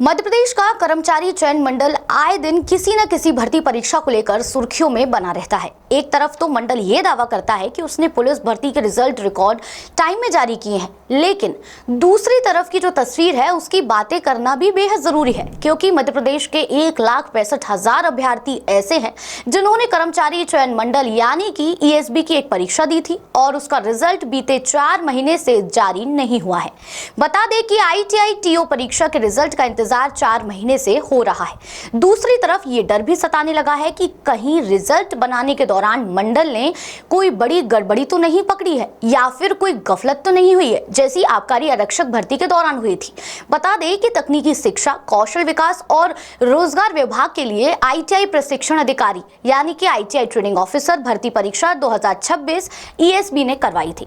मध्य प्रदेश का कर्मचारी चयन मंडल आए दिन किसी न किसी भर्ती परीक्षा को लेकर सुर्खियों में बना रहता है। एक तरफ तो मंडल ये दावा करता है कि उसने पुलिस भर्ती के रिजल्ट रिकॉर्ड टाइम में जारी किए हैं, लेकिन दूसरी तरफ की जो तस्वीर है उसकी बातें करना भी बेहद जरूरी है, क्योंकि मध्य प्रदेश के 1,65,000 अभ्यर्थी ऐसे हैं जिन्होंने कर्मचारी चयन मंडल यानी कि ESB की एक परीक्षा दी थी और उसका रिजल्ट बीते 4 महीने से जारी नहीं हुआ है। बता दें कि ITI TO परीक्षा के रिजल्ट का इंतजार 4 महीने से हो रहा है। दूसरी तरफ ये डर भी सताने लगा है कि कहीं रिजल्ट बनाने के दौरान मंडल ने कोई बड़ी गड़बड़ी तो नहीं पकड़ी है या फिर कोई गफलत तो नहीं हुई है, जैसी आबकारी आरक्षक भर्ती के दौरान हुई थी। बता दें कि तकनीकी शिक्षा, कौशल विकास और रोजगार विभाग के लिए ITI प्रशिक्षण अधिकारी यानी कि ITI ट्रेनिंग ऑफिसर भर्ती परीक्षा 2026 ESB ने करवाई थी।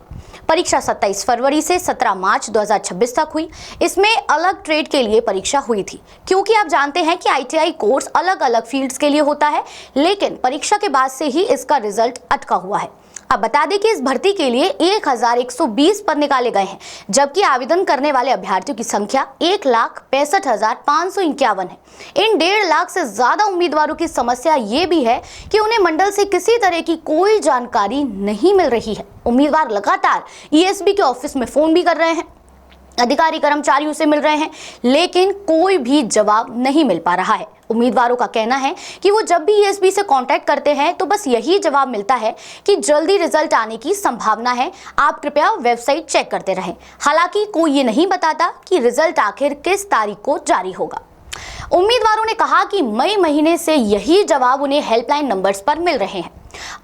परीक्षा 27 फरवरी से 17 मार्च 2026 तक हुई। इसमें अलग ट्रेड के लिए परीक्षा हुई थी, क्योंकि आप जानते हैं कि ITI कोर्स अलग अलग फील्ड्स के लिए होता है, लेकिन परीक्षा के बाद से ही इसका रिजल्ट अटका हुआ है। अब बता दें कि इस भर्ती के लिए 1,120 पद निकाले गए हैं, जबकि आवेदन करने वाले अभ्यर्थियों की संख्या 1,65,551 है। इन 1.5 लाख से ज्यादा उम्मीदवारों की समस्या ये भी है कि उन्हें मंडल से किसी तरह की कोई जानकारी नहीं मिल रही है। उम्मीदवार लगातार ESB के ऑफिस में फोन भी कर रहे हैं, अधिकारी कर्मचारियों से मिल रहे हैं, लेकिन कोई भी जवाब नहीं मिल पा रहा है। उम्मीदवारों का कहना है कि वो जब भी ESB से कांटेक्ट करते हैं तो बस यही जवाब मिलता है कि जल्दी रिजल्ट आने की संभावना है, आप कृपया वेबसाइट चेक करते रहें। हालांकि कोई ये नहीं बताता कि रिजल्ट आखिर किस तारीख को जारी होगा। उम्मीदवारों ने कहा कि मई महीने से यही जवाब उन्हें हेल्पलाइन नंबर्स पर मिल रहे हैं।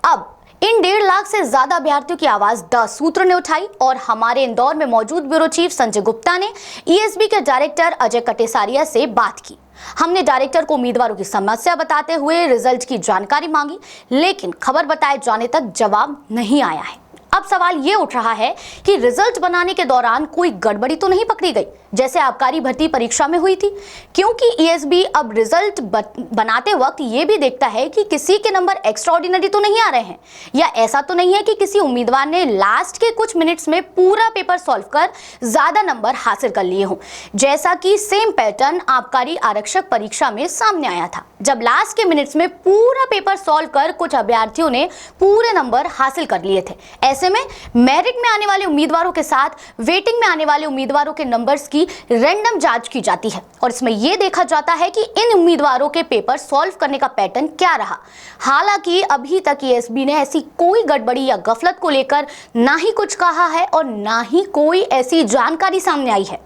अब इन 1.5 लाख से ज्यादा अभ्यर्थियों की आवाज द सूत्र ने उठाई और हमारे इंदौर में मौजूद ब्यूरो चीफ संजय गुप्ता ने ESB के डायरेक्टर अजय कटेसारिया से बात की। हमने डायरेक्टर को उम्मीदवारों की समस्या बताते हुए रिजल्ट की जानकारी मांगी, लेकिन खबर बताए जाने तक जवाब नहीं आया है। अब सवाल ये उठ रहा है कि रिजल्ट बनाने के दौरान कोई गड़बड़ी तो नहीं पकड़ी गई, जैसे आबकारी भर्ती परीक्षा में हुई थी, क्योंकि ESB अब रिजल्ट बनाते वक्त ये भी देखता है कि किसी के नंबर एक्स्ट्राऑर्डिनरी तो नहीं आ रहे हैं, या ऐसा तो नहीं है कि किसी उम्मीदवार ने लास्ट के कुछ मिनट्स में पूरा पेपर सॉल्व कर ज्यादा नंबर हासिल कर लिए हों, जैसा कि सेम पैटर्न आबकारी आरक्षक परीक्षा में सामने आया था, जब लास्ट के मिनट्स में पूरा पेपर सॉल्व कर कुछ अभ्यर्थियों ने पूरे नंबर हासिल कर लिए थे। ऐसे में मेरिट में आने वाले उम्मीदवारों के साथ वेटिंग में आने वाले उम्मीदवारों के नंबर्स की रैंडम जांच की जाती है और इसमें यह देखा जाता है कि इन उम्मीदवारों के पेपर सॉल्व करने का पैटर्न क्या रहा। हालांकि अभी तक ESB ने ऐसी कोई गड़बड़ी या गफलत को लेकर ना ही कुछ कहा है और ना ही कोई ऐसी जानकारी सामने आई है।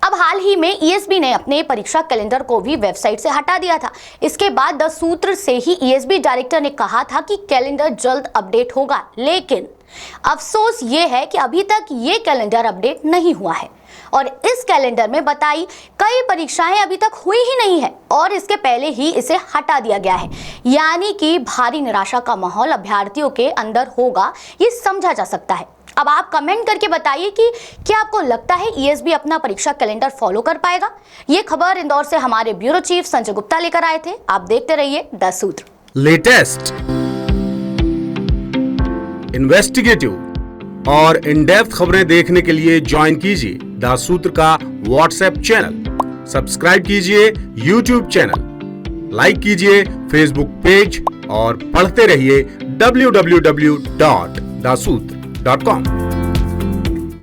अब हाल ही में ESB ने अपने परीक्षा कैलेंडर को भी वेबसाइट से हटा दिया था। इसके बाद द सूत्र से ही ESB डायरेक्टर ने कहा था कि कैलेंडर जल्द अपडेट होगा, लेकिन अफसोस ये है कि अभी तक ये कैलेंडर अपडेट नहीं हुआ है और इस कैलेंडर में बताई कई परीक्षाएं अभी तक हुई ही नहीं है और इसके पहले ही इसे हटा दिया गया है, यानी कि भारी निराशा का माहौल अभ्यर्थियों के अंदर होगा, ये समझा जा सकता है। अब आप कमेंट करके बताइए कि क्या आपको लगता है ESB अपना परीक्षा कैलेंडर फॉलो कर पाएगा। ये खबर इंदौर से हमारे ब्यूरो चीफ संजय गुप्ता लेकर आए थे। आप देखते रहिए द सूत्र। लेटेस्ट, इन्वेस्टिगेटिव और इन डेप्थ खबरें देखने के लिए ज्वाइन कीजिए द सूत्र का व्हाट्सएप चैनल, सब्सक्राइब कीजिए YouTube चैनल, लाइक कीजिए Facebook पेज और पढ़ते रहिए www.daसूत्र.com।